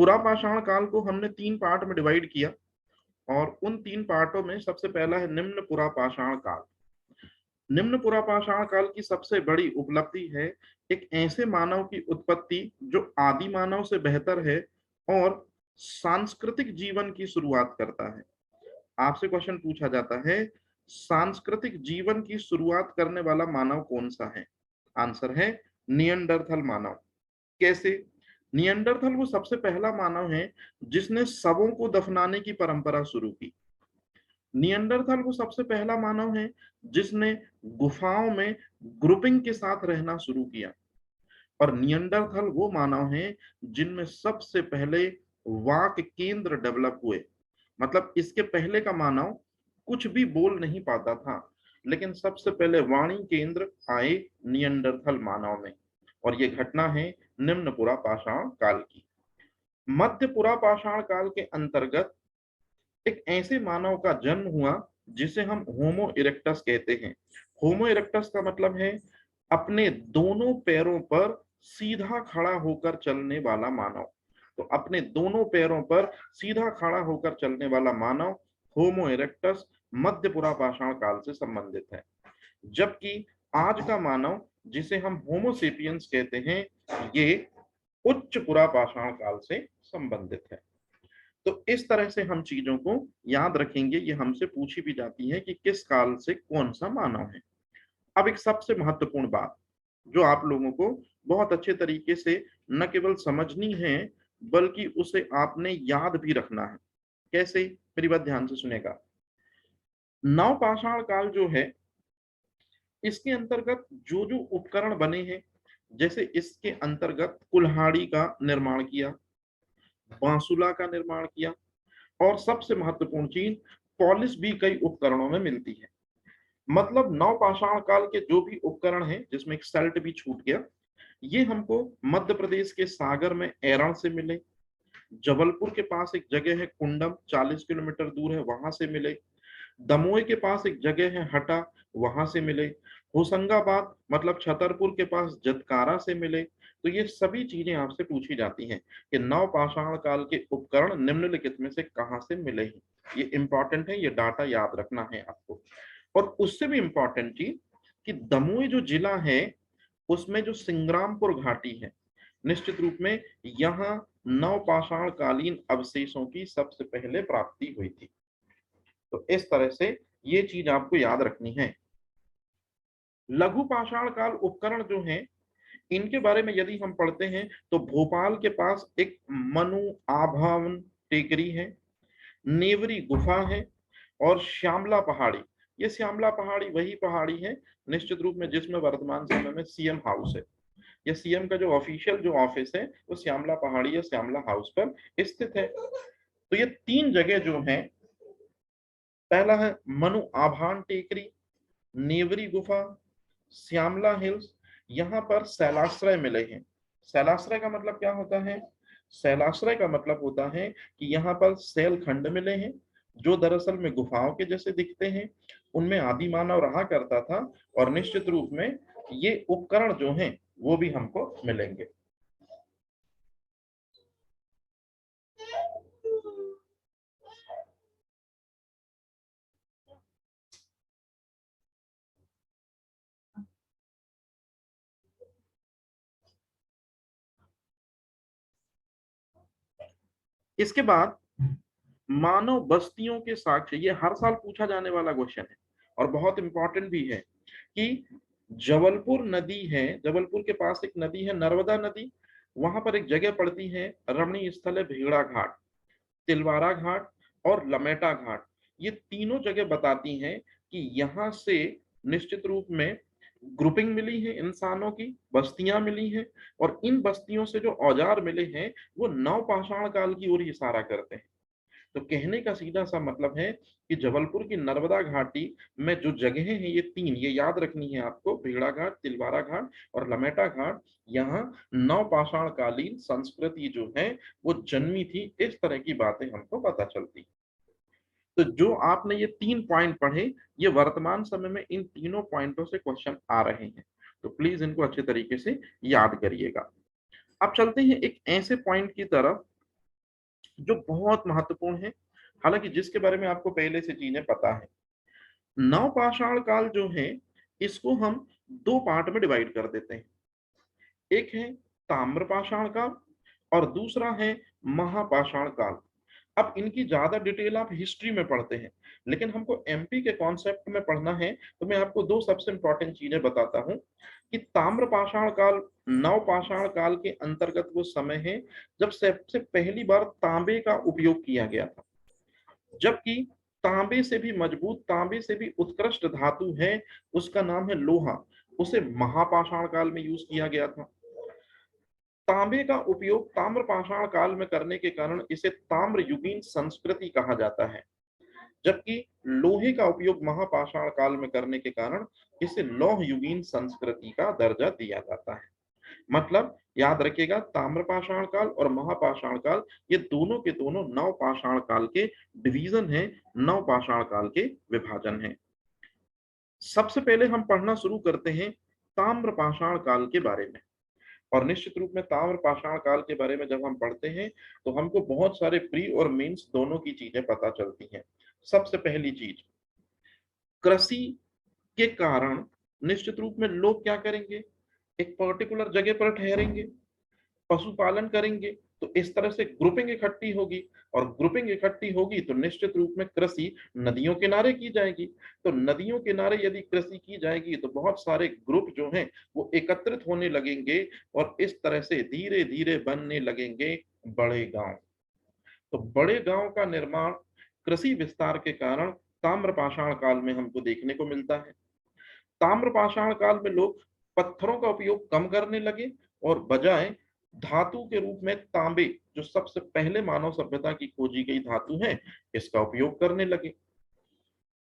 पुरापाषाण काल को हमने 3 पार्ट में डिवाइड किया और उन 3 पार्टों में सबसे पहला है निम्न पुरापाषाण काल। निम्न पुरापाषाण काल की सबसे बड़ी उपलब्धि है एक ऐसे मानव की उत्पत्ति जो आदि मानव से बेहतर है और सांस्कृतिक जीवन की शुरुआत करता है। आपसे क्वेश्चन पूछा जाता है, सांस्कृतिक जीवन की शुरुआत करने वाला मानव कौन सा है? आंसर है नियंडरथल मानव। कैसे? नियंडरथल वो सबसे पहला मानव है जिसने शवों को दफनाने की परंपरा शुरू की। नियंडरथल वो सबसे पहला मानव है जिसने गुफाओं में ग्रुपिंग के साथ रहना शुरू किया। और नियंडरथल वो मानव हैं जिनमें सबसे पहले वाक केंद्र डेवलप हुए। मतलब इसके पहले का मानव कुछ भी बोल नहीं पाता था, लेकिन सबसे पहले वाणी केंद्र आए नियंडरथल मानव में। और ये घटना है निम्न पुरापाषाण काल की। मध्य पुरापाषाण काल के अंतर्गत एक ऐसे मानव का जन्म हुआ जिसे हम होमो इरेक्टस कहते हैं। होमो इरेक्टस का मतलब है अपने दोनों पैरों पर सीधा खड़ा होकर चलने वाला मानव। तो अपने दोनों पैरों पर सीधा खड़ा होकर चलने वाला मानव होमो इरेक्टस मध्य पुरापाषाण काल से संबंधित है। जबकि आज का मानव जिसे हम होमो सेपियंस कहते हैं, ये उच्च पुरापाषाण काल से संबंधित है। तो इस तरह से हम चीजों को याद रखेंगे। ये हमसे पूछी भी जाती है कि किस काल से कौन सा मानव है। अब एक सबसे महत्वपूर्ण बात जो आप लोगों को बहुत अच्छे तरीके से न केवल समझनी है बल्कि उसे आपने याद भी रखना है। कैसे? मेरी बात ध्यान से सुनेगा। नवपाषाण काल जो है, इसके अंतर्गत जो जो उपकरण बने हैं, जैसे इसके अंतर्गत कुल्हाड़ी का निर्माण किया, बांसुला का निर्माण किया, और सबसे महत्वपूर्ण चीज पॉलिश भी कई उपकरणों में मिलती है। मतलब नवपाषाण काल के जो भी उपकरण हैं, जिसमें एक सेल्ट भी छूट गया, ये हमको मध्य प्रदेश के सागर में एरण से मिले, जबलपुर के पास एक जगह है कुंडम 40 किलोमीटर दूर है, वहां से मिले, दमोह के पास एक जगह है हटा, वहां से मिले, होशंगाबाद मतलब छतरपुर के पास जतकारा से मिले। तो ये सभी चीजें आपसे पूछी जाती हैं कि नवपाषाण काल के उपकरण निम्नलिखित में से कहां से मिले हैं। ये इंपॉर्टेंट है, ये डाटा याद रखना है आपको। और उससे भी इंपॉर्टेंट चीज कि दमोह जो जिला है उसमें जो सिंग्रामपुर घाटी है, निश्चित रूप में यहाँ नवपाषाण कालीन अवशेषों की सबसे पहले प्राप्ति हुई थी। तो इस तरह से ये चीज आपको याद रखनी है। लघु पाषाण काल उपकरण जो हैं, इनके बारे में यदि हम पढ़ते हैं तो भोपाल के पास एक मनु आभावन टेकरी है, नेवरी गुफा है, और श्यामला पहाड़ी। ये श्यामला पहाड़ी वही पहाड़ी है निश्चित रूप में जिसमें वर्तमान समय में सीएम हाउस है। ये सीएम का जो ऑफिशियल जो ऑफिस है वो श्यामला पहाड़ी या श्यामला हाउस पर स्थित है। तो ये 3 जगह जो हैं, पहला है मनु आभान टेकरी, नेवरी गुफा, श्यामला हिल्स, यहाँ पर शैलाश्रय मिले हैं। शैलाश्रय का मतलब क्या होता है? शैलाश्रय का मतलब होता है कि यहाँ पर शैल खंड मिले हैं जो दरअसल में गुफाओं के जैसे दिखते हैं, उनमें आदि मानव रहा करता था। और निश्चित रूप में ये उपकरण जो हैं वो भी हमको मिलेंगे। इसके बाद मानव बस्तियों के साक्ष्य, ये हर साल पूछा जाने वाला क्वेश्चन है और बहुत इंपॉर्टेंट भी है कि जबलपुर नदी है, जबलपुर के पास एक नदी है नर्मदा नदी, वहां पर एक जगह पड़ती है रमणीय स्थल है भेड़ा घाट, तिलवारा घाट और लमेटा घाट। ये तीनों जगह बताती हैं कि यहाँ से निश्चित रूप में ग्रुपिंग मिली है, इंसानों की बस्तियां मिली हैं, और इन बस्तियों से जो औजार मिले हैं वो नवपाषाण काल की ओर इशारा करते हैं। तो कहने का सीधा सा मतलब है कि जबलपुर की नर्मदा घाटी में जो जगहें हैं, ये 3 ये याद रखनी है आपको, भेड़ा घाट, तिलवारा घाट और लमेटा घाट। यहाँ नवपाषाण कालीन संस्कृति जो है वो जन्मी थी। इस तरह की बातें हमको पता चलती। तो जो आपने ये 3 पॉइंट पढ़े, ये वर्तमान समय में इन तीनों पॉइंटों से क्वेश्चन आ रहे हैं। तो प्लीज इनको अच्छे तरीके से याद करिएगा। अब चलते हैं एक ऐसे पॉइंट की तरफ जो बहुत महत्वपूर्ण है, हालांकि जिसके बारे में आपको पहले से चीजें पता है। नवपाषाण काल जो है, इसको हम दो पार्ट में डिवाइड कर देते हैं। एक है ताम्रपाषाण काल और दूसरा है महापाषाण काल। अब इनकी ज्यादा डिटेल आप हिस्ट्री में पढ़ते हैं, लेकिन हमको एमपी के कॉन्सेप्ट में पढ़ना है, तो मैं आपको दो सबसे इंपॉर्टेंट चीजें बताता हूं कि ताम्रपाषाण काल नवपाषाण काल के अंतर्गत वो समय है जब सबसे पहली बार तांबे का उपयोग किया गया था। जबकि तांबे से भी मजबूत, तांबे से भी उत्कृष्ट धातु है, उसका नाम है लोहा, उसे महापाषाण काल में यूज किया गया था। तांबे का उपयोग ताम्रपाषाण काल में करने के कारण इसे ताम्रयुगीन संस्कृति कहा जाता है, जबकि लोहे का उपयोग महापाषाण काल में करने के कारण इसे लौह युगीन संस्कृति का दर्जा दिया जाता है। मतलब याद रखिएगा, ताम्रपाषाण काल और महापाषाण काल ये दोनों के दोनों नवपाषाण काल के डिवीजन है, नवपाषाण काल के विभाजन है। सबसे पहले हम पढ़ना शुरू करते हैं ताम्रपाषाण काल के बारे में। और निश्चित रूप में ताम्रपाषाण काल के बारे में जब हम पढ़ते हैं तो हमको बहुत सारे प्री और मेंस दोनों की चीजें पता चलती हैं। सबसे पहली चीज, कृषि के कारण निश्चित रूप में लोग क्या करेंगे, एक पर्टिकुलर जगह पर ठहरेंगे, पशुपालन करेंगे, तो इस तरह से ग्रुपिंग इकट्ठी होगी, और ग्रुपिंग इकट्ठी होगी तो निश्चित रूप में कृषि नदियों किनारे की जाएगी। तो नदियों किनारे यदि कृषि की जाएगी तो बहुत सारे ग्रुप जो हैं वो एकत्रित होने लगेंगे, और इस तरह से धीरे धीरे बनने लगेंगे बड़े गांव। तो बड़े गांव का निर्माण कृषि विस्तार के कारण ताम्रपाषाण काल में हमको देखने को मिलता है। ताम्रपाषाण काल में लोग पत्थरों का उपयोग कम करने लगे और बजाय धातु के रूप में तांबे, जो सबसे पहले मानव सभ्यता की खोजी गई धातु है, इसका उपयोग करने लगे।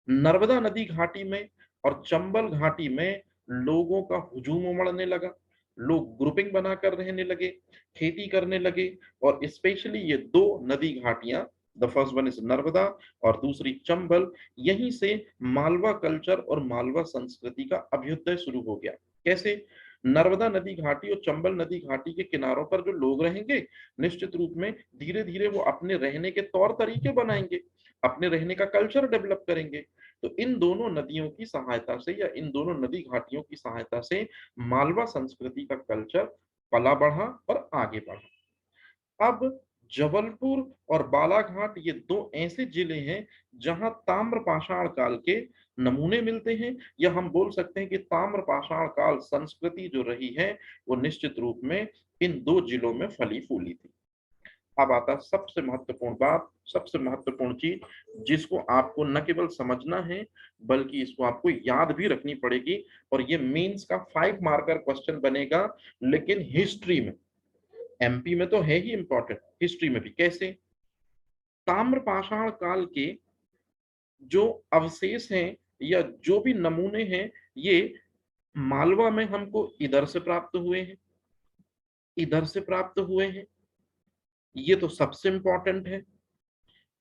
नर्मदा नदी घाटी में और चंबल घाटी में लोगों का हुजूम उमड़ने लगा। लोग ग्रुपिंग बनाकर रहने लगे, खेती करने लगे, और स्पेशली ये दो नदी घाटियां, the first one is Narmada और दूसरी चंबल, यहीं से मालवा कल्चर और मालवा संस्कृति का अभ्युदय शुरू हो गया। कैसे? नर्मदा नदी घाटी और चंबल नदी घाटी के किनारों पर जो लोग रहेंगे, निश्चित रूप में धीरे धीरे वो अपने रहने के तौर तरीके बनाएंगे, अपने रहने का कल्चर डेवलप करेंगे। तो इन दोनों नदियों की सहायता से या इन दोनों नदी घाटियों की सहायता से मालवा संस्कृति का कल्चर पला बढ़ा और आगे बढ़ा। अब जबलपुर और बालाघाट ये दो ऐसे जिले हैं जहां ताम्रपाषाण काल के नमूने मिलते हैं, या हम बोल सकते हैं कि ताम्रपाषाण काल संस्कृति जो रही है वो निश्चित रूप में इन दो जिलों में फली फूली थी। अब आता सबसे महत्वपूर्ण बात, सबसे महत्वपूर्ण चीज, जिसको आपको न केवल समझना है बल्कि इसको आपको याद भी रखनी पड़ेगी, और ये मेंस का 5 मार्कर क्वेश्चन बनेगा, लेकिन हिस्ट्री में। एमपी में तो है ही इंपॉर्टेंट, हिस्ट्री में भी। कैसे? ताम्रपाषाण काल के जो अवशेष हैं या जो भी नमूने हैं, ये मालवा में हमको इधर से प्राप्त हुए हैं, इधर से प्राप्त हुए हैं, ये तो सबसे इंपॉर्टेंट है।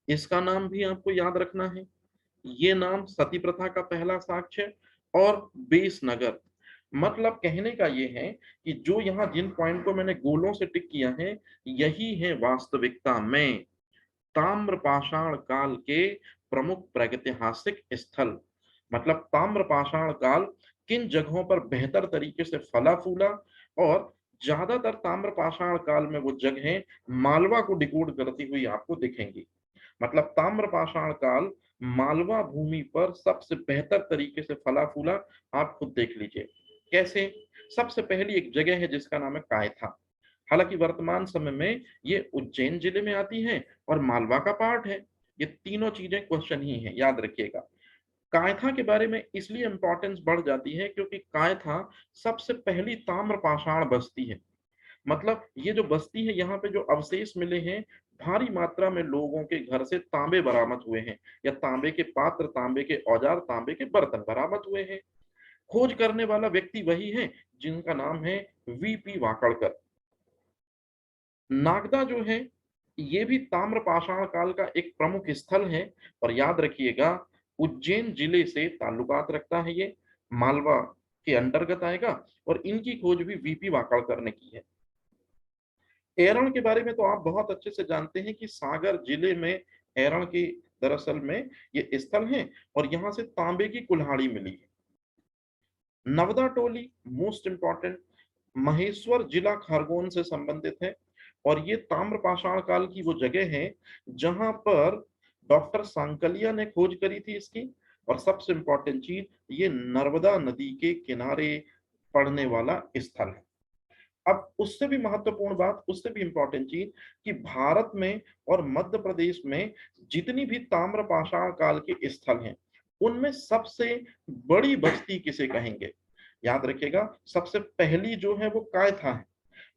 इसका नाम भी आपको याद रखना है। ये नाम सती प्रथा का पहला साक्ष्य और बेस नगर। मतलब कहने का ये है कि जो यहाँ जिन पॉइंट को मैंने गोलों से टिक किया है, यही है वास्तविकता में ताम्रपाषाण काल के प्रमुख प्रागैतिहासिक स्थल। मतलब ताम्रपाषाण काल किन जगहों पर बेहतर तरीके से फला फूला, और ज्यादातर ताम्रपाषाण काल में वो जगहें मालवा को डिकोड करती हुई आपको दिखेंगी। मतलब ताम्रपाषाण काल मालवा भूमि पर सबसे बेहतर तरीके से फला फूला, आप खुद देख लीजिए। कैसे? सबसे पहली एक जगह है जिसका नाम है कायथा। हालांकि वर्तमान समय में ये उज्जैन जिले में आती है और मालवा का पार्ट है। ये तीनों चीजें क्वेश्चन ही है, याद रखिएगा। कायथा के बारे में इसलिए इंपॉर्टेंस बढ़ जाती है क्योंकि कायथा सबसे पहली ताम्रपाषाण बस्ती है। मतलब ये जो बस्ती है, यहाँ पे जो अवशेष मिले हैं, भारी मात्रा में लोगों के घर से तांबे बरामद हुए हैं, या तांबे के पात्र, तांबे के औजार, तांबे के बर्तन बरामद हुए हैं। खोज करने वाला व्यक्ति वही है जिनका नाम है वीपी वाकड़कर। नागदा जो है, ये भी ताम्रपाषाण काल का एक प्रमुख स्थल है, और याद रखिएगा उज्जैन जिले से ताल्लुकात रखता है, ये मालवा के अंतर्गत आएगा, और इनकी खोज भी वीपी वाकड़कर ने की है। एरण के बारे में तो आप बहुत अच्छे से जानते हैं कि सागर जिले में एरण की दरअसल में ये स्थल है और यहाँ से तांबे की कुल्हाड़ी मिली है। नवदा टोली मोस्ट इंपॉर्टेंट, महेश्वर जिला खरगोन से संबंधित है और ये ताम्रपाषाण काल की वो जगह है जहां पर डॉक्टर सांकलिया ने खोज करी थी इसकी। और सबसे इंपॉर्टेंट चीज, ये नर्मदा नदी के किनारे पड़ने वाला स्थल है। अब उससे भी महत्वपूर्ण बात, उससे भी इंपॉर्टेंट चीज कि भारत में और मध्य प्रदेश में जितनी भी ताम्रपाषाण काल के स्थल हैं उनमें सबसे बड़ी बस्ती किसे कहेंगे? याद रखिएगा, सबसे पहली जो है वो कायथा है,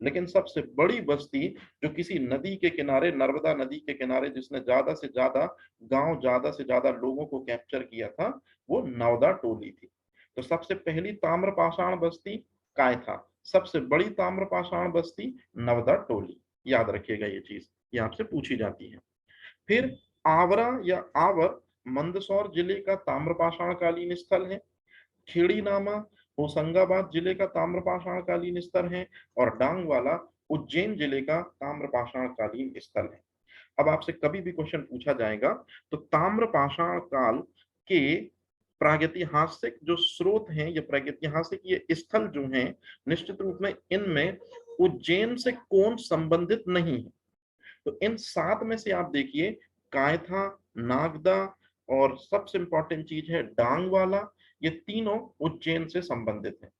लेकिन सबसे बड़ी बस्ती जो किसी नदी के किनारे, नर्मदा नदी के किनारे, जिसने ज्यादा से ज्यादा गांव, ज्यादा से ज्यादा लोगों को कैप्चर किया था, वो नवदा टोली थी। तो सबसे पहली ताम्रपाषाण बस्ती कायथा, सबसे बड़ी ताम्रपाषाण बस्ती नवदा टोली। याद रखिएगा ये चीज, ये आपसे पूछी जाती है। फिर आवरा या आवर मंदसौर जिले का ताम्रपाषाण कालीन स्थल है। खेड़ी नामा होशंगाबाद जिले का ताम्रपाषाण कालीन स्थल है और डांगवाला उज्जैन जिले का ताम्रपाषाण कालीन स्थल है। अब आपसे कभी भी क्वेश्चन पूछा जाएगा तो ताम्रपाषाण काल के प्रागैतिहासिक जो स्रोत हैं, ये प्रागैतिहासिक ये स्थल जो हैं, निश्चित रूप में इनमें उज्जैन से कौन संबंधित नहीं है? तो इन 7 में से आप देखिए, कायथा, नागदा और सबसे इंपॉर्टेंट चीज है डांग वाला, ये तीनों उज्जैन से संबंधित है।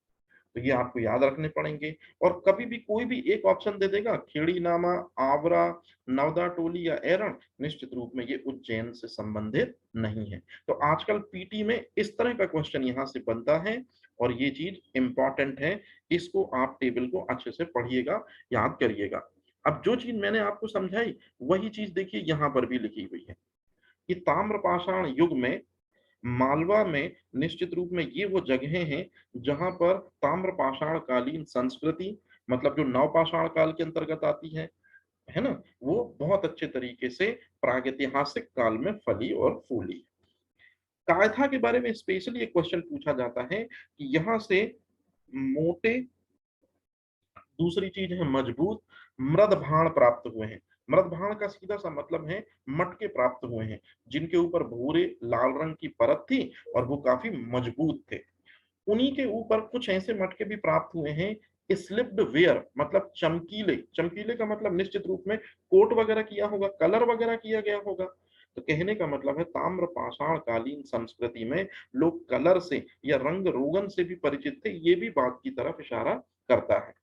तो ये आपको याद रखने पड़ेंगे। और कभी भी कोई भी एक ऑप्शन दे देगा, खेड़ी नामा, आवरा, नवदा टोली या एरण, निश्चित रूप में ये उज्जैन से संबंधित नहीं है। तो आजकल पीटी में इस तरह का क्वेश्चन यहाँ से बनता है और ये चीज इंपॉर्टेंट है। इसको आप टेबल को अच्छे से पढ़िएगा, याद करिएगा। अब जो चीज मैंने आपको समझाई वही चीज देखिए यहाँ पर भी लिखी हुई है कि ताम्रपाषाण युग में मालवा में निश्चित रूप में ये वो जगहें हैं जहां पर ताम्रपाषाण कालीन संस्कृति, मतलब जो नवपाषाण काल के अंतर्गत आती है ना, वो बहुत अच्छे तरीके से प्रागैतिहासिक काल में फली और फूली। कायथा के बारे में स्पेशली एक क्वेश्चन पूछा जाता है कि यहाँ से मोटे, दूसरी चीज है मजबूत मृद भाण प्राप्त हुए हैं। मृद भाण का सीधा सा मतलब है मटके प्राप्त हुए हैं जिनके ऊपर भूरे लाल रंग की परत थी और वो काफी मजबूत थे। उन्हीं के ऊपर कुछ ऐसे मटके भी प्राप्त हुए हैं स्लिप्ड वेयर, मतलब चमकीले। चमकीले का मतलब निश्चित रूप में कोट वगैरह किया होगा, कलर वगैरह किया गया होगा। तो कहने का मतलब है ताम्र पाषाण कालीन संस्कृति में लोग कलर से या रंग रोगन से भी परिचित थे, ये भी बात की तरफ इशारा करता है।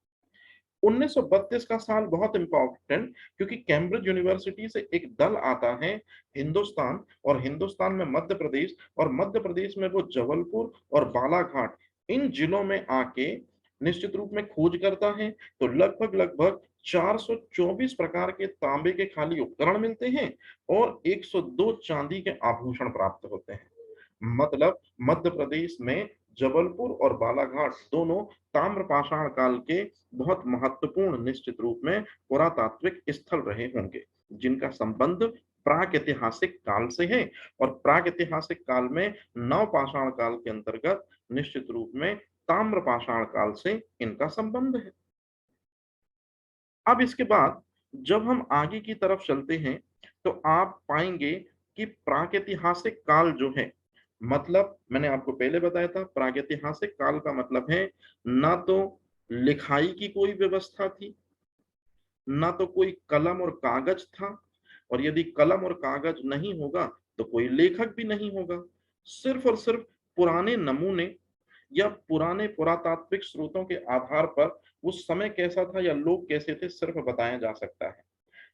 1932 का साल बहुत इंपॉर्टेंट, क्योंकि कैम्ब्रिज यूनिवर्सिटी से एक दल आता है हिंदुस्तान, और हिंदुस्तान में मध्य प्रदेश, और मध्य प्रदेश में वो जबलपुर और बालाघाट इन जिलों में आके निश्चित रूप में खोज करता है। तो लगभग लगभग 424 प्रकार के तांबे के खाली उपकरण मिलते हैं और 102 चांदी के आभूषण प्राप्त होते हैं। मतलब मध्य प्रदेश में जबलपुर और बालाघाट दोनों ताम्रपाषाण काल के बहुत महत्वपूर्ण, निश्चित रूप में पुरातात्विक स्थल रहे होंगे जिनका संबंध प्रागैतिहासिक काल से है। और प्रागैतिहासिक काल में नवपाषाण काल के अंतर्गत निश्चित रूप में ताम्रपाषाण काल से इनका संबंध है। अब इसके बाद जब हम आगे की तरफ चलते हैं तो आप पाएंगे कि प्रागैतिहासिक काल जो है, मतलब मैंने आपको पहले बताया था प्रागैतिहासिक काल का मतलब है ना तो लिखाई की कोई व्यवस्था थी, ना तो कोई कलम और कागज था, और यदि कलम और कागज नहीं होगा तो कोई लेखक भी नहीं होगा। सिर्फ और सिर्फ पुराने नमूने या पुराने पुरातात्विक स्रोतों के आधार पर उस समय कैसा था या लोग कैसे थे सिर्फ बताया जा सकता है।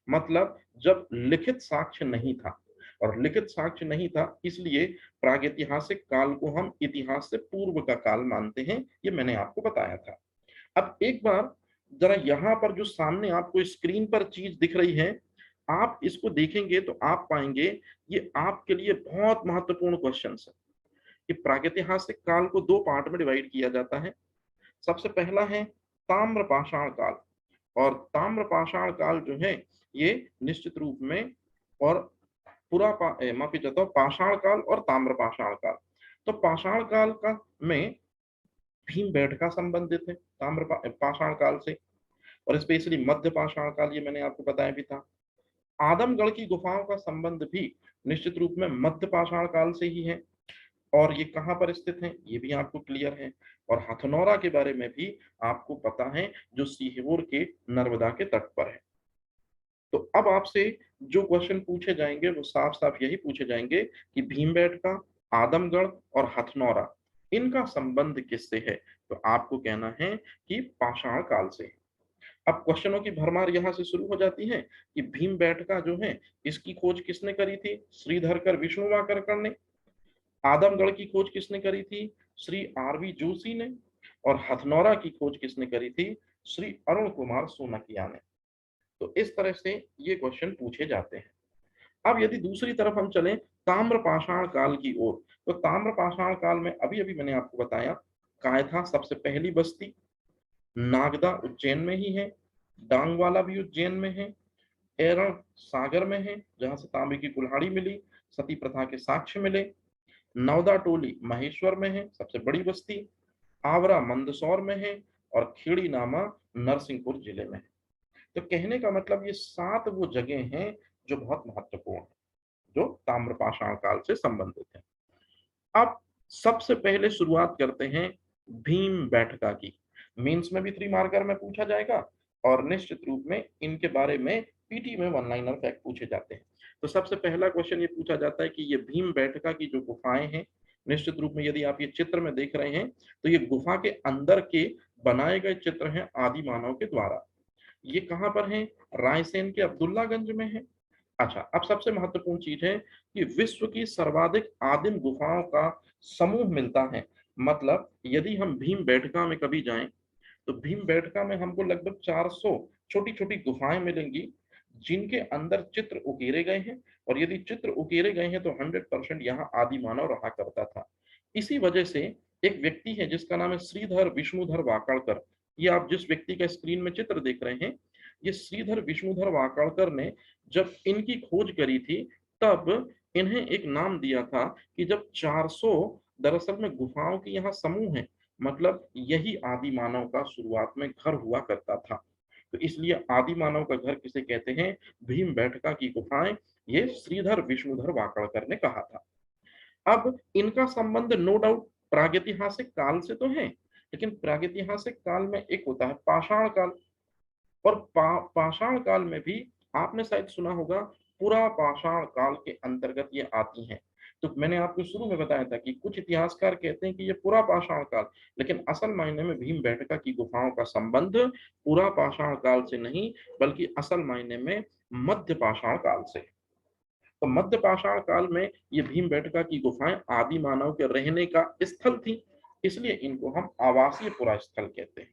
मतलब जब लिखित साक्ष्य नहीं था, और लिखित साक्ष्य नहीं था इसलिए प्रागैतिहासिक काल को हम इतिहास से पूर्व का काल मानते हैं, ये मैंने आपको बताया था। अब एक बार जरा यहाँ पर जो सामने आपको स्क्रीन पर चीज दिख रही है, आप इसको देखेंगे तो आप पाएंगे ये आपके लिए बहुत महत्वपूर्ण क्वेश्चन है कि प्रागैतिहासिक काल को 2 पार्ट में डिवाइड किया जाता है। सबसे पहला है ताम्रपाषाण काल, और ताम्रपाषाण काल जो है ये निश्चित रूप में, और माफी चाहता हूँ, पाषाण काल और ताम्रपाषाण काल। तो पाषाण काल का में भीमबेटका संबंधित है ताम्र पाषाण काल से, और स्पेशली मध्य पाषाण काल, ये मैंने आपको बताया भी था। आदमगढ़ की गुफाओं का संबंध भी निश्चित रूप में मध्य पाषाण काल से ही है, और ये कहाँ पर स्थित है ये भी आपको क्लियर है। और हथनौरा के बारे में भी आपको पता है, जो सीहोर के नर्मदा के तट पर है। तो अब आपसे जो क्वेश्चन पूछे जाएंगे वो साफ साफ यही पूछे जाएंगे कि भीमबेटका, आदमगढ़ और हथनौरा, इनका संबंध किससे है। तो आपको कहना है कि पाषाण काल से है। अब क्वेश्चनों की भरमार यहाँ से शुरू हो जाती है कि भीमबेटका जो है, इसकी खोज किसने करी थी? श्रीधरकर विष्णुवाकरकर ने। आदमगढ़ की खोज किसने करी थी? श्री आरवी जोशी ने। और हथनौरा की खोज किसने करी थी? श्री अरुण कुमार सोनकिया ने। तो इस तरह से ये क्वेश्चन पूछे जाते हैं। अब यदि दूसरी तरफ हम चलें ताम्रपाषाण काल की ओर, तो ताम्रपाषाण काल में अभी अभी मैंने आपको बताया, कायथा सबसे पहली बस्ती, नागदा उज्जैन में ही है, डांगवाला भी उज्जैन में है, एरण सागर में है जहां से तांबे की कुल्हाड़ी मिली, सती प्रथा के साक्ष्य मिले, नवदा टोली महेश्वर में है सबसे बड़ी बस्ती, आवरा मंदसौर में है, और खेड़ी नामा नरसिंहपुर जिले में है। तो कहने का मतलब ये 7 वो जगह हैं जो बहुत महत्वपूर्ण है, जो ताम्रपाषाण काल से संबंधित है। अब सबसे पहले शुरुआत करते हैं भीम बैठका की। मेंस में भी 3 मार्कर में पूछा जाएगा, और निश्चित रूप में इनके बारे में पीटी में वन लाइनर फैक्ट पूछे जाते हैं। तो सबसे पहला क्वेश्चन ये पूछा जाता है कि ये भीम बैठका की जो गुफाएं हैं, निश्चित रूप में यदि आप ये चित्र में देख रहे हैं, तो ये गुफा के अंदर के बनाए गए चित्र हैं आदि मानव के द्वारा। ये कहाँ पर है? रायसेन के अब्दुल्लागंज में है। अच्छा, अब सबसे महत्वपूर्ण चीज है कि विश्व की सर्वाधिक आदिम गुफाओं का समूह मिलता है। मतलब यदि हम भीम बैठका में कभी जाएं, तो भीम बैठका में हमको लगभग 400 छोटी छोटी गुफाएं मिलेंगी, जिनके अंदर चित्र उकेरे गए हैं। और यदि चित्र उकेरे गए हैं तो 100% यहाँ आदि मानव रहा करता था। इसी वजह से एक व्यक्ति है जिसका नाम है श्रीधर विष्णुधर वाकड़कर। ये आप जिस व्यक्ति का स्क्रीन में चित्र देख रहे हैं, ये श्रीधर विष्णुधर वाकड़कर ने जब इनकी खोज करी थी, तब इन्हें एक नाम दिया था कि जब 400 दरअसल में गुफाओं की यहाँ समूह है, मतलब यही आदि मानव का शुरुआत में घर हुआ करता था। तो इसलिए आदि मानव का घर किसे कहते हैं? भीम बैठका की गुफाएं, ये श्रीधर विष्णुधर वाकड़कर ने कहा था। अब इनका संबंध नो डाउट प्रागैतिहासिक काल से तो है, लेकिन प्रागैतिहासिक काल में एक होता है पाषाण काल, और पाषाण काल में भी आपने शायद सुना होगा पुरा पाषाण काल के अंतर्गत ये आती हैं। तो मैंने आपको शुरू में बताया था कि कुछ इतिहासकार कहते हैं कि ये पुरा पाषाण काल, लेकिन असल मायने में भीम बैठका की गुफाओं का संबंध पुरा पाषाण काल से नहीं, बल्कि असल मायने में मध्य पाषाण काल से। तो मध्य पाषाण काल में ये भीम बैठका की गुफाएं आदि मानव के रहने का स्थल थी, इसलिए इनको हम आवासीय पुरा स्थल कहते हैं।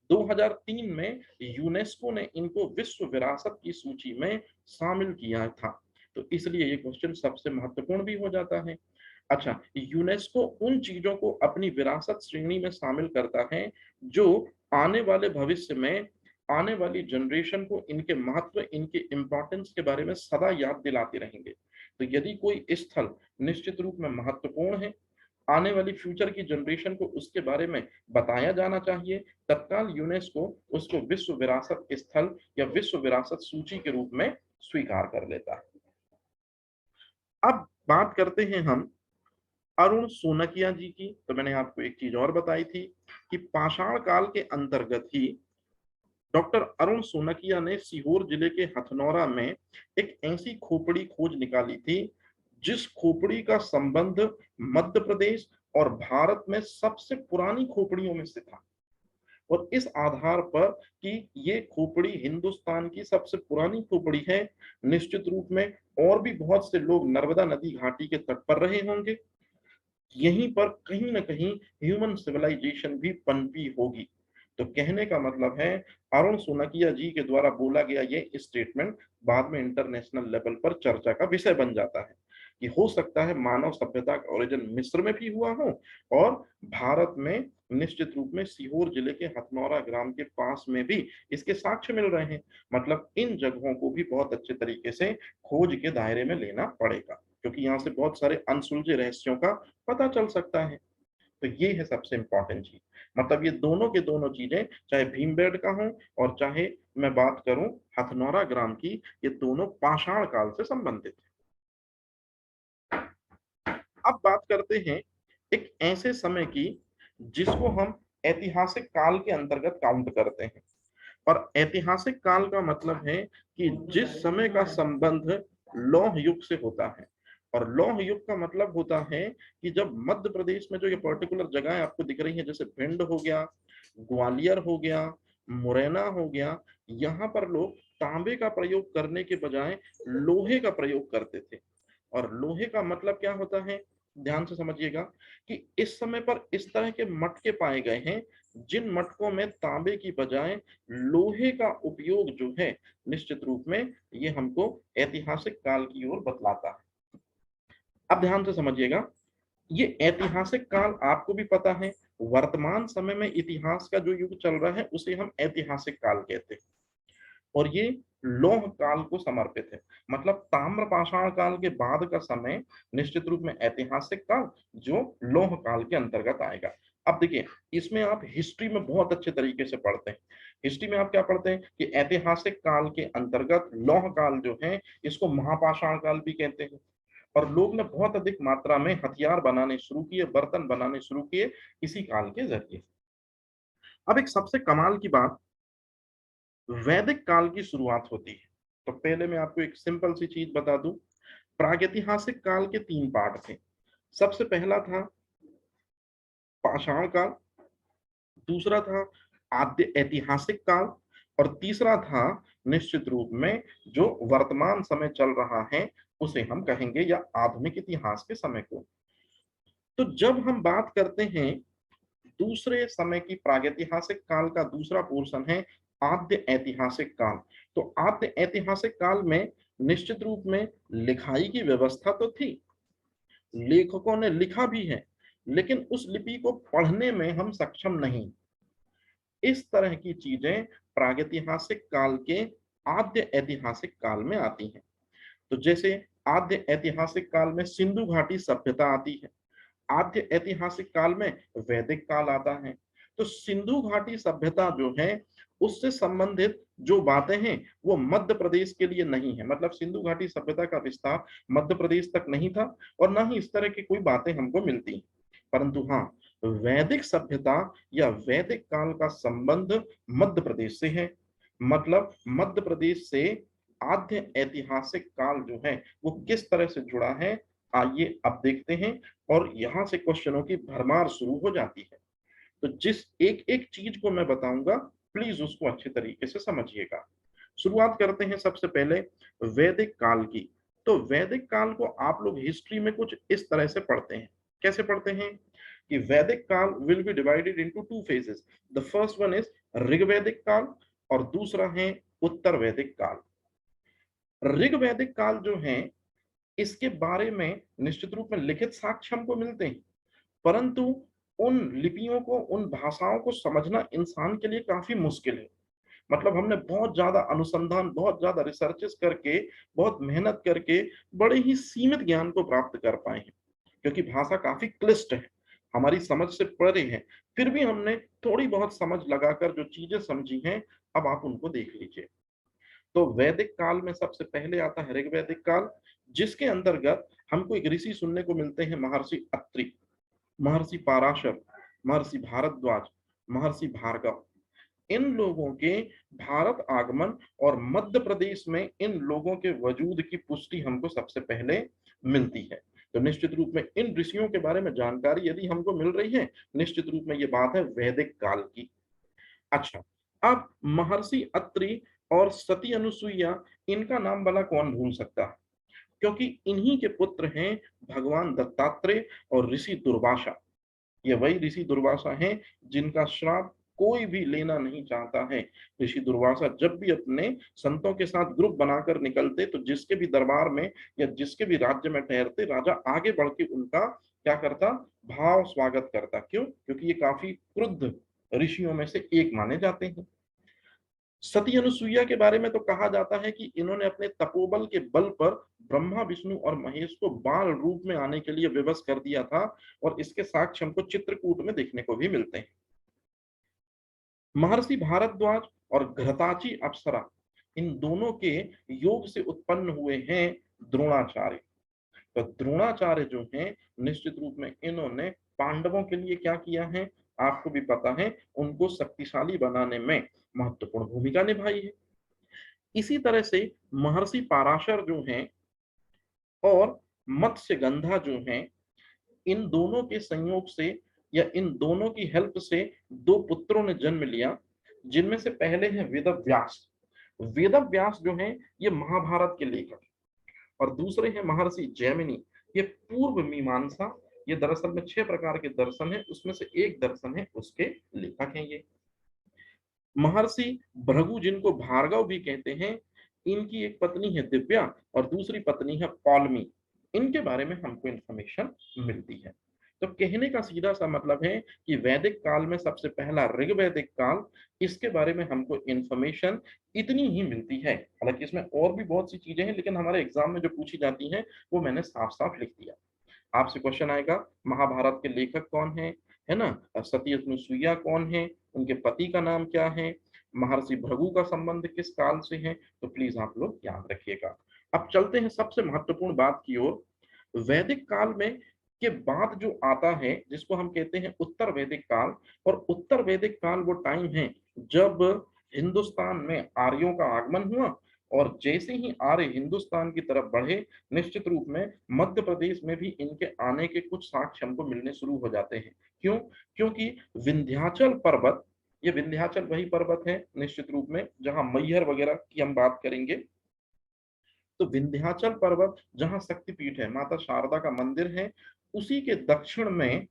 2003 में यूनेस्को ने इनको विश्व विरासत की सूची में शामिल किया था। तो इसलिए ये क्वेश्चन सबसे महत्वपूर्ण भी हो जाता है। अच्छा, यूनेस्को उन चीजों को अपनी विरासत श्रेणी में शामिल करता है जो आने वाले भविष्य में आने वाली जनरेशन को इनके महत्व, इनके इंपॉर्टेंस के बारे में सदा याद दिलाते रहेंगे। तो यदि कोई स्थल निश्चित रूप में महत्वपूर्ण है, आने वाली फ्यूचर की जनरेशन को उसके बारे में बताया जाना चाहिए, तत्काल यूनेस्को उसको विश्व विरासत स्थल या विश्व विरासत सूची के रूप में स्वीकार कर लेता है। अब बात करते हैं हम अरुण सोनकिया जी की। तो मैंने आपको एक चीज और बताई थी कि पाषाण काल के अंतर्गत ही डॉक्टर अरुण सोनकिया ने सीहोर जिले के हथनौरा में एक ऐसी खोपड़ी खोज निकाली थी, जिस खोपड़ी का संबंध मध्य प्रदेश और भारत में सबसे पुरानी खोपड़ियों में से था। और इस आधार पर कि ये खोपड़ी हिंदुस्तान की सबसे पुरानी खोपड़ी है, निश्चित रूप में और भी बहुत से लोग नर्मदा नदी घाटी के तट पर रहे होंगे। यहीं पर कहीं ना कहीं ह्यूमन सिविलाइजेशन भी पनपी होगी। तो कहने का मतलब है, अरुण सोनकिया जी के द्वारा बोला गया ये स्टेटमेंट बाद में इंटरनेशनल लेवल पर चर्चा का विषय बन जाता है कि हो सकता है मानव सभ्यता का ओरिजिन मिस्र में भी हुआ हो, और भारत में निश्चित रूप में सीहोर जिले के हथनौरा ग्राम के पास में भी इसके साक्ष्य मिल रहे हैं। मतलब इन जगहों को भी बहुत अच्छे तरीके से खोज के दायरे में लेना पड़ेगा, क्योंकि यहाँ से बहुत सारे अनसुलझे रहस्यों का पता चल सकता है। तो ये है सबसे इंपॉर्टेंट चीज। मतलब ये दोनों के दोनों चीजें, चाहे भीमबेटका हो और चाहे मैं बात करूं हथनौरा ग्राम की, ये दोनों पाषाण काल से संबंधित है। अब बात करते हैं एक ऐसे समय की जिसको हम ऐतिहासिक काल के अंतर्गत काउंट करते हैं। और ऐतिहासिक काल का मतलब है कि जिस समय का संबंध लौह युग से होता है। और लौह युग का मतलब होता है कि जब मध्य प्रदेश में जो ये पर्टिकुलर जगह आपको दिख रही है, जैसे भिंड हो गया, ग्वालियर हो गया, मुरैना हो गया, यहाँ पर लोग तांबे का प्रयोग करने के बजाय लोहे का प्रयोग करते थे। और लोहे का मतलब क्या होता है, ध्यान से समझिएगा कि इस समय पर इस तरह के मटके पाए गए हैं जिन मटकों में तांबे की बजाय लोहे का उपयोग जो है, निश्चित रूप में ये हमको ऐतिहासिक काल की ओर बतलाता है। अब ध्यान से समझिएगा, ये ऐतिहासिक काल आपको भी पता है, वर्तमान समय में इतिहास का जो युग चल रहा है उसे हम ऐतिहासिक काल कहते हैं। और ये लौह काल को समर्पित है, मतलब ताम्र पाषाण काल के बाद का समय निश्चित रूप में ऐतिहासिक काल जो लौह काल के अंतर्गत आएगा। अब देखिए, इसमें आप हिस्ट्री में बहुत अच्छे तरीके से पढ़ते हैं। हिस्ट्री में आप क्या पढ़ते हैं कि ऐतिहासिक काल के अंतर्गत लौह काल जो है इसको महापाषाण काल भी कहते हैं। और लोग ने बहुत अधिक मात्रा में हथियार बनाने शुरू किए, बर्तन बनाने शुरू किए इसी काल के जरिए। अब एक सबसे कमाल की बात, वैदिक काल की शुरुआत होती है। तो पहले मैं आपको एक सिंपल सी चीज बता दूं, प्रागैतिहासिक काल के 3 पार्ट थे। सबसे पहला था पाषाण काल, दूसरा था आद्य ऐतिहासिक काल, और तीसरा था निश्चित रूप में जो वर्तमान समय चल रहा है उसे हम कहेंगे या आधुनिक इतिहास के समय को। तो जब हम बात करते हैं दूसरे समय की, प्रागैतिहासिक काल का दूसरा पोर्शन है आद्य ऐतिहासिक काल। तो आद्य ऐतिहासिक काल में निश्चित रूप में लिखाई की व्यवस्था तो थी, लेखकों ने लिखा भी है, लेकिन उस लिपि को पढ़ने में हम सक्षम नहीं। इस तरह की चीजें प्रागैतिहासिक काल के आद्य ऐतिहासिक काल में आती हैं। तो जैसे आद्य ऐतिहासिक काल में सिंधु घाटी सभ्यता आती है, आद्य ऐतिहासिक काल में वैदिक काल आता है। तो सिंधु घाटी सभ्यता जो है उससे संबंधित जो बातें हैं वो मध्य प्रदेश के लिए नहीं है, मतलब सिंधु घाटी सभ्यता का विस्तार मध्य प्रदेश तक नहीं था और ना ही इस तरह की कोई बातें हमको मिलती। परंतु हाँ, वैदिक सभ्यता या वैदिक काल का संबंध मध्य प्रदेश से है। मतलब मध्य प्रदेश से आद्य ऐतिहासिक काल जो है वो किस तरह से जुड़ा है, आइए अब देखते हैं। और यहां से क्वेश्चनों की भरमार शुरू हो जाती है। तो जिस एक एक चीज को मैं बताऊंगा प्लीज उसको अच्छे तरीके से समझिएगा। शुरुआत करते हैं सबसे पहले वैदिक काल की। तो वैदिक काल को आप लोग हिस्ट्री में कुछ इस तरह से पढ़ते हैं। कैसे पढ़ते हैं कि वैदिक काल will be divided into 2 phases. The first one is ऋग्वैदिक काल और दूसरा है उत्तर वैदिक काल। ऋग्वैदिक काल जो है इसके बारे में निश्चित रूप में लिखित साक्ष्य हमको मिलते हैं, परंतु उन लिपियों को, उन भाषाओं को समझना इंसान के लिए काफी मुश्किल है। मतलब हमने बहुत ज्यादा अनुसंधान, बहुत ज्यादा रिसर्चेस करके, बहुत मेहनत करके बड़े ही सीमित ज्ञान को प्राप्त कर पाए हैं, क्योंकि भाषा काफी क्लिष्ट है, हमारी समझ से परे है। फिर भी हमने थोड़ी बहुत समझ लगाकर जो चीजें समझी हैं, अब आप उनको देख लीजिए। तो वैदिक काल में सबसे पहले आता है ऋग्वैदिक काल, जिसके अंतर्गत हमको एक ऋषि सुनने को मिलते हैं, महर्षि अत्रि, महर्षि पाराशर, महर्षि भारद्वाज, महर्षि भार्गव। इन लोगों के भारत आगमन और मध्य प्रदेश में इन लोगों के वजूद की पुष्टि हमको सबसे पहले मिलती है। तो निश्चित रूप में इन ऋषियों के बारे में जानकारी यदि हमको मिल रही है, निश्चित रूप में ये बात है वैदिक काल की। अच्छा, अब महर्षि अत्रि और सती अनुसुईया, इनका नाम भला कौन भूल सकता है, क्योंकि इन्हीं के पुत्र हैं भगवान दत्तात्रेय और ऋषि दुर्वासा। ये वही ऋषि दुर्वासा हैं जिनका श्राप कोई भी लेना नहीं चाहता है। ऋषि दुर्वासा जब भी अपने संतों के साथ ग्रुप बनाकर निकलते तो जिसके भी दरबार में या जिसके भी राज्य में ठहरते, राजा आगे बढ़ के उनका क्या करता, भाव स्वागत करता। क्यों? क्योंकि ये काफी क्रुद्ध ऋषियों में से एक माने जाते हैं। सती अनुसुईया के बारे में तो कहा जाता है कि इन्होंने अपने तपोबल के बल पर ब्रह्मा, विष्णु और महेश को बाल रूप में आने के लिए विवश कर दिया था, और इसके साक्ष्य हमको चित्रकूट में देखने को भी मिलते हैं। महर्षि भारद्वाज और घृताची अप्सरा, इन दोनों के योग से उत्पन्न हुए हैं द्रोणाचार्य। तो द्रोणाचार्य जो हैं, निश्चित रूप में इन्होंने पांडवों के लिए क्या किया है, आपको भी पता है, उनको शक्तिशाली बनाने में महत्वपूर्ण भूमिका निभाई है। इसी तरह से महर्षि पाराशर जो हैं और मत्स्यगंधा जो हैं, इन दोनों के संयोग से या इन दोनों की हेल्प से दो पुत्रों ने जन्म लिया, जिनमें से पहले हैं वेदव्यास। वेदव्यास जो हैं ये महाभारत के लेखक, और दूसरे हैं महर्षि जैमिनी, ये पूर्व मीमांसा। ये दरअसल में 6 प्रकार के दर्शन है, उसमें से एक दर्शन है, उसके लेखक हैं ये। महर्षि भृगु, जिनको भार्गव भी कहते हैं, इनकी एक पत्नी है दिव्या और दूसरी पत्नी है पौलमी। इनके बारे में हमको इंफॉर्मेशन मिलती है। तो कहने का सीधा सा मतलब है कि वैदिक काल में सबसे पहला ऋग्वैदिक काल, इसके बारे में हमको इंफॉर्मेशन इतनी ही मिलती है। हालांकि इसमें और भी बहुत सी चीजें हैं, लेकिन हमारे एग्जाम में जो पूछी जाती हैं वो मैंने साफ साफ लिख दिया। आपसे क्वेश्चन आएगा, महाभारत के लेखक कौन है ना, सती अनुसुईया कौन है, उनके पति का नाम क्या है, महर्षि भृगु का संबंध किस काल से है, तो प्लीज आप लोग याद रखिएगा। अब चलते हैं सबसे महत्वपूर्ण बात की ओर। वैदिक काल में के बाद जो आता है, जिसको हम कहते हैं उत्तर वैदिक काल। और उत्तर वैदिक काल वो टाइम है जब हिंदुस्तान में आर्यों का आगमन हुआ, और जैसे ही आर्य हिंदुस्तान की तरफ बढ़े, निश्चित रूप में मध्य प्रदेश में भी इनके आने के कुछ साक्ष्य हमको मिलने शुरू हो जाते हैं। क्यों? क्योंकि विंध्याचल पर्वत, ये विंध्याचल वही पर्वत है निश्चित रूप में जहां मैहर वगैरह की हम बात करेंगे। तो विंध्याचल पर्वत जहां शक्तिपीठ है, माता शारदा का मंदिर है, उसी के दक्षिण में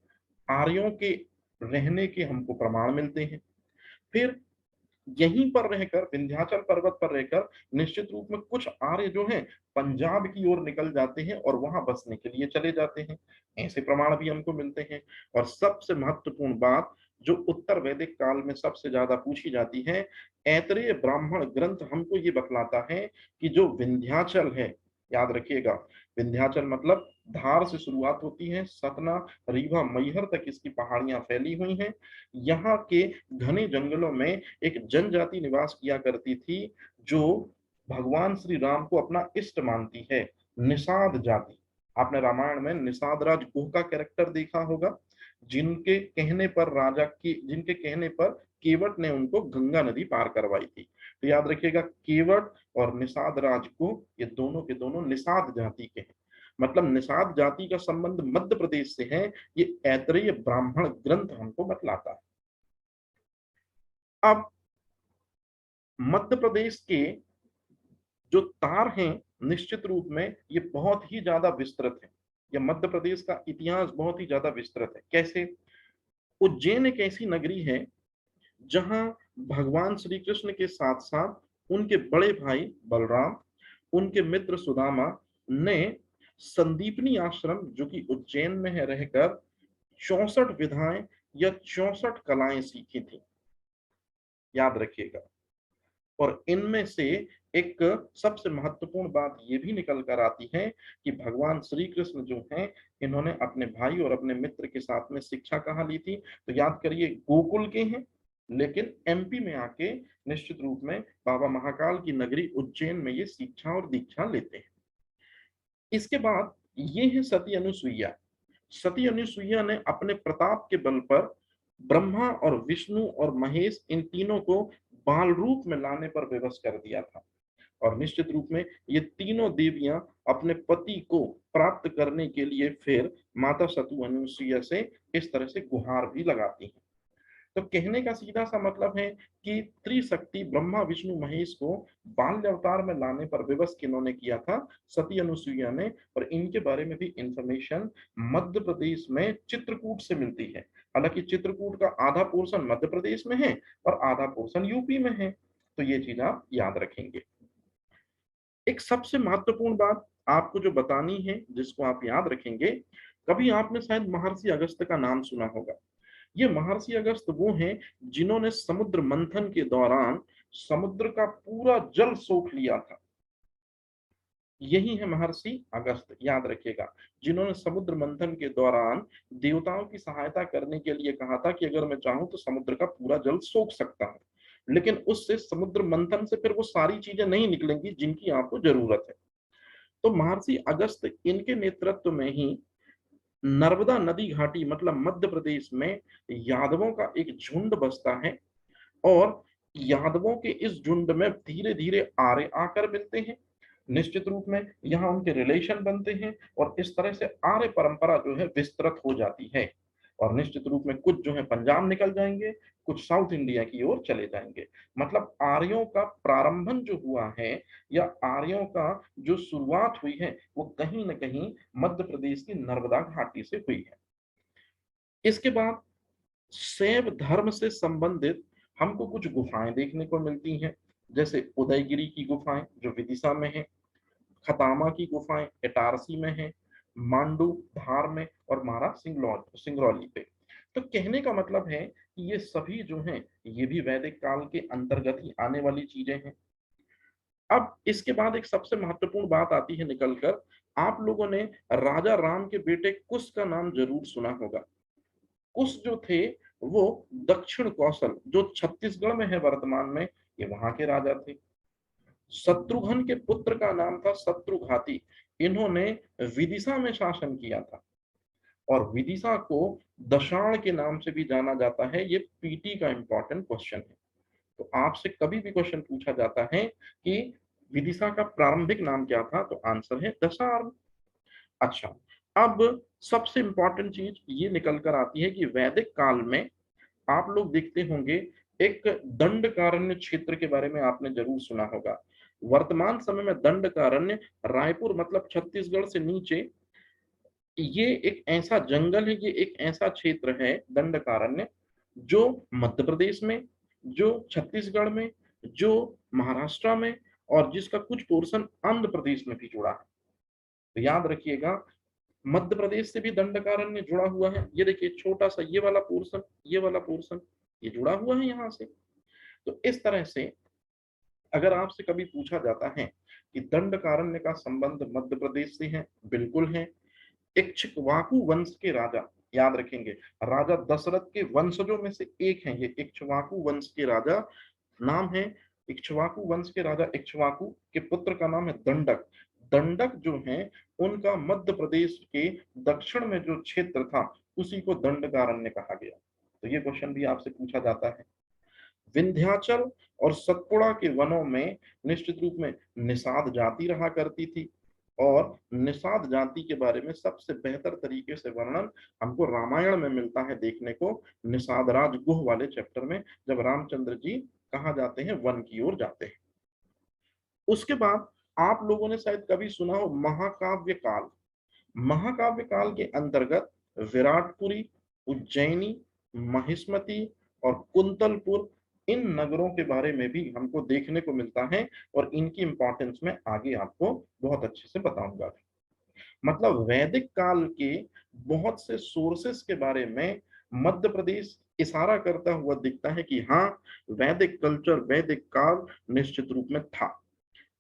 आर्यों के रहने के हमको प्रमाण मिलते हैं। फिर यहीं पर रहकर, विंध्याचल पर्वत पर रहकर, निश्चित रूप में कुछ आर्य जो हैं पंजाब की ओर निकल जाते हैं और वहां बसने के लिए चले जाते हैं। ऐसे प्रमाण भी हमको मिलते हैं। और सबसे महत्वपूर्ण बात जो उत्तर वैदिक काल में सबसे ज्यादा पूछी जाती है, ऐतरेय ब्राह्मण ग्रंथ हमको ये बतलाता है कि जो विंध्याचल है, याद रखिएगा, विंध्याचल मतलब धार से शुरुआत होती है, सतना, रीवा, मैहर तक इसकी पहाड़ियां फैली हुई हैं। यहाँ के घने जंगलों में एक जनजाति निवास किया करती थी, जो भगवान श्री राम को अपना इष्ट मानती है, निषाद जाति। आपने रामायण में निषाद राज गुह का कैरेक्टर देखा होगा, जिनके कहने पर केवट ने उनको गंगा नदी पार करवाई थी। तो याद रखिएगा, केवट और निषाद राज गुह, ये दोनों के दोनों निषाद जाति के हैं। मतलब निषाद जाति का संबंध मध्य प्रदेश से है, ये ऐतरेय ब्राह्मण ग्रंथ हमको बतलाता है। अब मध्य प्रदेश के जो तार हैं, निश्चित रूप में ये बहुत ही ज्यादा विस्तृत है। यह मध्य प्रदेश का इतिहास बहुत ही ज्यादा विस्तृत है। कैसे? उज्जैन एक ऐसी नगरी है जहां भगवान श्री कृष्ण के साथ साथ उनके बड़े भाई बलराम, उनके मित्र सुदामा ने संदीपनी आश्रम, जो कि उज्जैन में है, रहकर 64 विधाएं या 64 कलाएं सीखी थी। याद रखिएगा। और इनमें से एक सबसे महत्वपूर्ण बात ये भी निकल कर आती है कि भगवान श्री कृष्ण जो हैं, इन्होंने अपने भाई और अपने मित्र के साथ में शिक्षा कहाँ ली थी, तो याद करिए, गोकुल के हैं, लेकिन एमपी में आके निश्चित रूप में बाबा महाकाल की नगरी उज्जैन में ये शिक्षा और दीक्षा लेते हैं। इसके बाद ये है सती अनुसुईया। सती अनुसुईया ने अपने प्रताप के बल पर ब्रह्मा और विष्णु और महेश, इन तीनों को बाल रूप में लाने पर विवश कर दिया था। और निश्चित रूप में ये तीनों देवियां अपने पति को प्राप्त करने के लिए फिर माता सतु अनुसुईया से इस तरह से गुहार भी लगाती हैं। तो कहने का सीधा सा मतलब है कि त्रिशक्ति ब्रह्मा विष्णु महेश को बाल्य अवतार में लाने पर विवश किन्होंने किया था? सती अनुसुईया ने। और इनके बारे में भी इंफॉर्मेशन मध्य प्रदेश में चित्रकूट से मिलती है। हालांकि चित्रकूट का आधा पोर्शन मध्य प्रदेश में है और आधा पोर्शन यूपी में है, तो ये चीज आप याद रखेंगे। एक सबसे महत्वपूर्ण बात आपको जो बतानी है, जिसको आप याद रखेंगे, कभी आपने शायद महर्षि अगस्त्य का नाम सुना होगा। ये महर्षि अगस्त्य वो हैं जिन्होंने समुद्र मंथन के दौरान समुद्र का पूरा जल सोख लिया था। यही है महर्षि अगस्त्य, याद रखिएगा, जिन्होंने समुद्र मंथन के दौरान देवताओं की सहायता करने के लिए कहा था कि अगर मैं चाहूं तो समुद्र का पूरा जल सोख सकता हूं, लेकिन उससे समुद्र मंथन से फिर वो सारी चीजें नहीं निकलेंगी जिनकी आपको जरूरत है। तो महर्षि अगस्त्य इनके नेतृत्व में ही नर्मदा नदी घाटी मतलब मध्य प्रदेश में यादवों का एक झुंड बसता है, और यादवों के इस झुंड में धीरे धीरे आर्य आकर मिलते हैं। निश्चित रूप में यहाँ उनके रिलेशन बनते हैं, और इस तरह से आर्य परंपरा जो है विस्तृत हो जाती है। और निश्चित रूप में कुछ जो है पंजाब निकल जाएंगे, कुछ साउथ इंडिया की ओर चले जाएंगे। मतलब आर्यों का प्रारंभन जो हुआ है, या आर्यों का जो शुरुआत हुई है, वो कहीं ना कहीं मध्य प्रदेश की नर्मदा घाटी से हुई है। इसके बाद शैव धर्म से संबंधित हमको कुछ गुफाएं देखने को मिलती हैं, जैसे उदयगिरी की गुफाएं जो विदिशा में है, खतामा की गुफाएं इटारसी में है, मांडू धार में, और मारा सिंगरौली पे। तो कहने का मतलब है कि ये सभी जो हैं ये भी वैदिक काल के अंतर्गत ही आने वाली चीजें हैं। अब इसके बाद एक सबसे महत्वपूर्ण बात आती है निकलकर, आप लोगों ने राजा राम के बेटे कुश का नाम जरूर सुना होगा। कुश जो थे वो दक्षिण कौशल जो छत्तीसगढ़ में है वर्तमान में, ये वहां के राजा थे। शत्रुघ्न के पुत्र का नाम था शत्रुघाती। इन्होंने विदिशा में शासन किया था, और विदिशा को दशाण के नाम से भी जाना जाता है। ये पीटी का इंपॉर्टेंट क्वेश्चन है। तो आपसे कभी भी क्वेश्चन पूछा जाता है कि विदिशा का प्रारंभिक नाम क्या था, तो आंसर है दशार्ण। अच्छा, अब सबसे इंपॉर्टेंट चीज ये निकल कर आती है कि वैदिक काल में आप लोग देखते होंगे एक दंडकारण्य क्षेत्र के बारे में आपने जरूर सुना होगा। वर्तमान समय में दंडकारण्य रायपुर मतलब छत्तीसगढ़ से नीचे, ये एक ऐसा जंगल है, ये एक ऐसा क्षेत्र है दंडकारण्य, जो मध्य प्रदेश में, जो छत्तीसगढ़ में, जो महाराष्ट्र में, और जिसका कुछ पोर्शन आंध्र प्रदेश में भी जुड़ा है। तो याद रखिएगा, मध्य प्रदेश से भी दंडकारण्य जुड़ा हुआ है। ये देखिए छोटा सा ये वाला पोर्शन, ये वाला पोर्शन, ये जुड़ा हुआ है यहाँ से। तो इस तरह से अगर आपसे कभी पूछा जाता है कि दंडकारण्य का संबंध मध्य प्रदेश से है, बिल्कुल है। इक्ष्वाकु वंश के राजा, याद रखेंगे, राजा दशरथ के वंशजों में से एक है ये इक्ष्वाकु वंश के राजा। नाम है इक्ष्वाकु वंश के राजा इक्ष्वाकु के पुत्र का नाम है दंडक। दंडक जो है उनका मध्य प्रदेश के दक्षिण में जो क्षेत्र था उसी को दंडकारण्य कहा गया। तो ये क्वेश्चन भी आपसे पूछा जाता है। विंध्याचल और सतपुड़ा के वनों में निश्चित रूप में निषाद जाति रहा करती थी, और निषाद जाति के बारे में सबसे बेहतर तरीके से वर्णन हमको रामायण में मिलता है देखने को, निषाद राज गुह वाले चैप्टर में, जब रामचंद्र जी कहा जाते हैं वन की ओर जाते हैं। उसके बाद आप लोगों ने शायद कभी सुना हो महाकाव्य काल। महाकाव्य काल के अंतर्गत विराटपुरी, उज्जैनी, महिष्मति और कुंतलपुर, इन नगरों के बारे में भी हमको देखने को मिलता है, और इनकी इंपॉर्टेंस में आगे आपको बहुत अच्छे से बताऊंगा। मतलब वैदिक काल के बहुत से सोर्सेस के बारे में मध्य प्रदेश इशारा करता हुआ दिखता है कि हाँ, वैदिक कल्चर, वैदिक काल निश्चित रूप में था।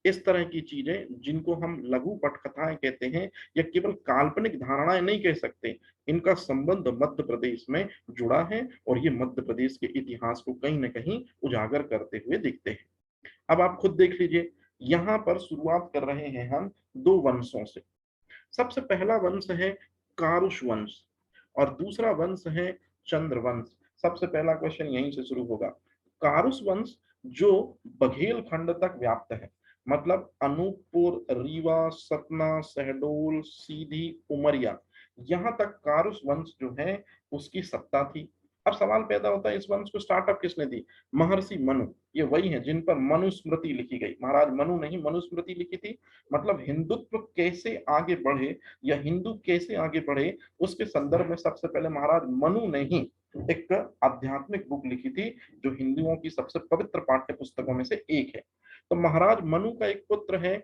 इस तरह की चीजें जिनको हम लघु पटकथाएं कहते हैं, या केवल काल्पनिक धारणाएं नहीं कह सकते, इनका संबंध मध्य प्रदेश में जुड़ा है, और ये मध्य प्रदेश के इतिहास को कहीं ना कहीं उजागर करते हुए दिखते हैं। अब आप खुद देख लीजिए, यहाँ पर शुरुआत कर रहे हैं हम दो वंशों से। सबसे पहला वंश है कारुष वंश, और दूसरा वंश है चंद्रवंश। सबसे पहला क्वेश्चन यहीं से शुरू होगा। कारुष वंश जो बघेल खंड तक व्याप्त है, मतलब अनूपपुर, रीवा, सतना, शहडोल, सीधी, उमरिया, यहां तक कारुष वंश जो है उसकी सत्ता थी। अब सवाल पैदा होता है, इस वंश को स्टार्टअप किसने दी? महर्षि मनु। ये वही है जिन पर मनुस्मृति लिखी गई, महाराज मनु नहीं, मनुस्मृति लिखी थी। मतलब हिंदुत्व कैसे आगे बढ़े, या हिंदू कैसे आगे बढ़े, उसके संदर्भ में सबसे पहले महाराज मनु ने ही एक आध्यात्मिक बुक लिखी थी, जो हिंदुओं की सबसे पवित्र पाठ्य पुस्तकों में से एक है। तो महाराज मनु का एक पुत्र है,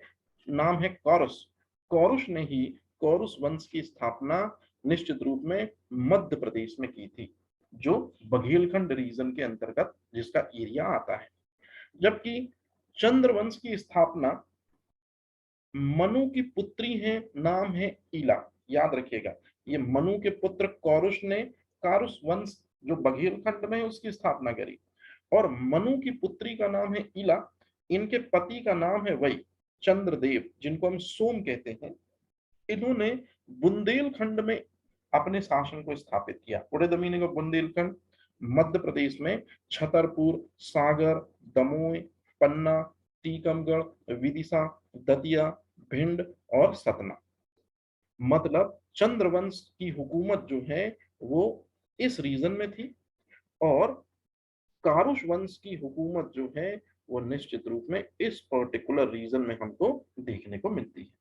नाम है कौरस। कौरुष ने ही कौरुष वंश की स्थापना निश्चित रूप में मध्य प्रदेश में की थी, जो बघेलखंड रीजन के अंतर्गत जिसका एरिया आता है। जबकि चंद्रवंश की स्थापना मनु की पुत्री है, नाम है इला। याद रखिएगा, ये मनु के पुत्र कौरुष ने कारुस वंश जो बघेलखंड में है उसकी स्थापना करी। और मनु की पुत्री का नाम है इला, इनके पति का नाम है वही चंद्रदेव, जिनको हम सोम कहते हैं। इन्होंने बुंदेलखंड में अपने शासन को स्थापित किया। उड़े the meaning of Bundelkhand? Madhya Pradesh में छतरपुर, सागर, दमोह, पन्ना, टीकमगढ़, विदिशा, दतिया, भिंड और सतना। मतलब चंद्रवंश की हुकूमत जो है वो इस रीजन में थी, और कारुष वंश की हुकूमत जो है वो निश्चित रूप में इस पर्टिकुलर रीजन में हमको देखने को मिलती है।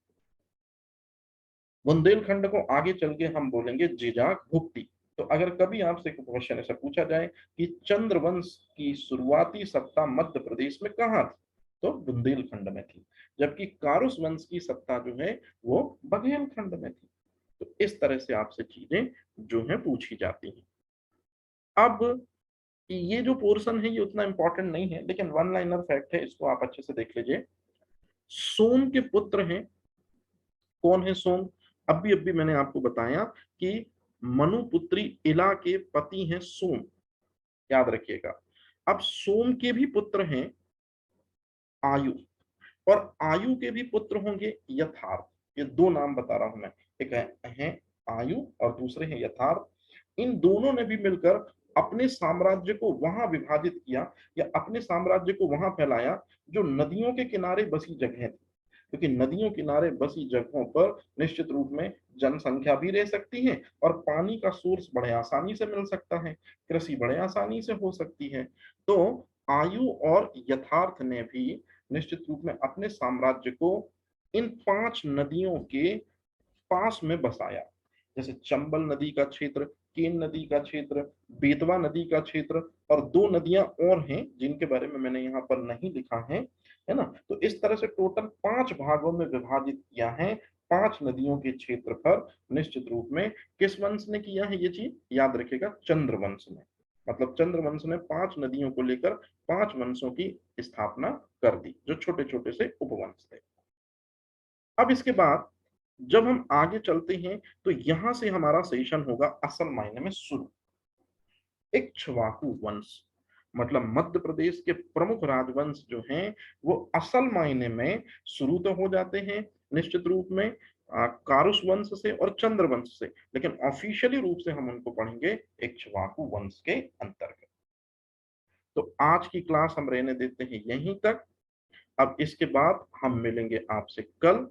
बुंदेलखंड को आगे चल के हम बोलेंगे जिजाक भुक्ति। तो अगर कभी आपसे क्वेश्चन ऐसा पूछा जाए कि चंद्रवंश की शुरुआती सत्ता मध्य प्रदेश में कहाँ थी, तो बुंदेलखंड में थी, जबकि कारुस वंश की सत्ता जो है वो बघेलखंड में थी। तो इस तरह से आपसे चीजें जो है पूछी जाती हैं। अब ये जो पोर्शन है ये उतना इंपॉर्टेंट नहीं है, लेकिन वन लाइनर फैक्ट है, इसको आप अच्छे से देख लीजिए। सोम के पुत्र हैं, कौन है सोम? अभी मैंने आपको बताया कि मनुपुत्री इला के पति हैं सोम, याद रखिएगा। अब सोम के भी पुत्र हैं आयु, और आयु के भी पुत्र होंगे यथार्थ। ये दो नाम बता रहा हूं मैं, एक है आयु और दूसरे हैं यथार्थ। इन दोनों ने भी मिलकर अपने साम्राज्य को वहां विभाजित किया, या अपने साम्राज्य को वहां फैलाया जो नदियों के किनारे बसी जगह थी, क्योंकि नदियों किनारे बसी जगहों पर निश्चित रूप में जनसंख्या भी रह सकती है और पानी का सोर्स बड़े आसानी से मिल सकता है, कृषि बड़े आसानी से हो सकती है। तो आयु और यथार्थ ने भी निश्चित रूप में अपने साम्राज्य को इन 5 नदियों के पास में बसाया, जैसे चंबल नदी का क्षेत्र, केन नदी का क्षेत्र, बेतवा नदी का क्षेत्र, और 2 नदियां और हैं जिनके बारे में मैंने यहाँ पर नहीं लिखा है ना। तो इस तरह से टोटल 5 भागों में विभाजित किया है, 5 नदियों के क्षेत्र पर निश्चित रूप में किस वंश ने किया है ये चीज? याद रखेगा, चंद्रवंश ने। मतलब चंद्रवंश ने 5 नदियों को लेकर 5 वंशों की स्थापना कर दी, जो छोटे छोटे से उपवंश थे। अब इसके बाद जब हम आगे चलते हैं तो यहां से हमारा सेशन होगा असल मायने में शुरू। इक्ष्वाकु वंश, मतलब मध्य प्रदेश के प्रमुख राजवंश जो हैं वो असल मायने में शुरू तो हो जाते हैं निश्चित रूप में कारुष वंश से और चंद्रवंश से, लेकिन ऑफिशियली रूप से हम उनको पढ़ेंगे इक्ष्वाकु वंश के अंतर्गत। तो आज की क्लास हम रहने देते हैं यहीं तक। अब इसके बाद हम मिलेंगे आपसे कल।